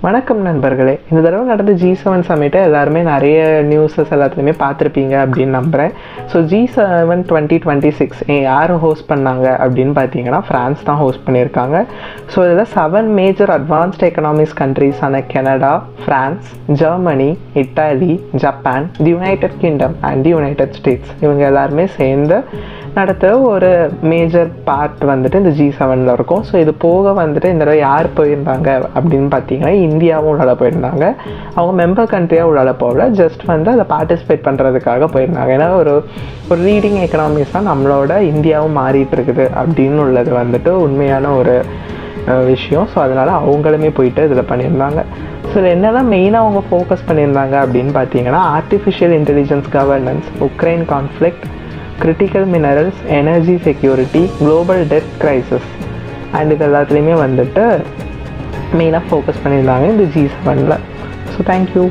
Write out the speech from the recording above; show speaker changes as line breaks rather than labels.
வணக்கம் நண்பர்களே. இந்த தடவை நடந்த G7 சமிட்டை எல்லாருமே நிறைய நியூஸஸ் எல்லாத்துலேயுமே பார்த்துருப்பீங்க அப்படின்னு நம்புகிறேன். ஸோ G7 2026 யார் ஹோஸ்ட் பண்ணாங்க அப்படின்னு பார்த்தீங்கன்னா ஃப்ரான்ஸ் தான் ஹோஸ்ட் பண்ணியிருக்காங்க. ஸோ இதில் 7 மேஜர் அட்வான்ஸ்ட் எக்கனாமிக்ஸ் கண்ட்ரீஸான Canada, France, Germany, Italy, Japan, the United Kingdom and the United States இவங்க எல்லாருமே சேர்ந்து நடத்துகிற ஒரு மேஜர் பார்ட் வந்துட்டு இந்த G7 இருக்கும். ஸோ இது போக வந்துட்டு இந்த தடவை யார் போயிருந்தாங்க அப்படின்னு பார்த்தீங்கன்னா இந்தியாவும் உள்ளால போயிருந்தாங்க. அவங்க மெம்பர் கண்ட்ரியாக உள்ளால போகல, ஜஸ்ட் வந்து அதை பார்ட்டிசிபேட் பண்ணுறதுக்காக போயிருந்தாங்க. ஏன்னா ஒரு ரீடிங் எக்கனாமிக்ஸ் தான் நம்மளோட இந்தியாவும் மாறிட்டு இருக்குது அப்படின்னு உள்ளது வந்துட்டு உண்மையான ஒரு விஷயம். ஸோ அதனால் அவங்களுமே போயிட்டு இதில் பண்ணியிருந்தாங்க. ஸோ இதில் என்ன தான் மெயினாக அவங்க ஃபோக்கஸ் பண்ணியிருந்தாங்க அப்படின்னு பார்த்தீங்கன்னா artificial intelligence governance, Ukraine conflict, critical minerals, energy security, global debt crisis and இது எல்லாத்துலேயுமே வந்துட்டு மெயினாக ஃபோக்கஸ் பண்ணியிருந்தாங்க இந்த G7. So thank you.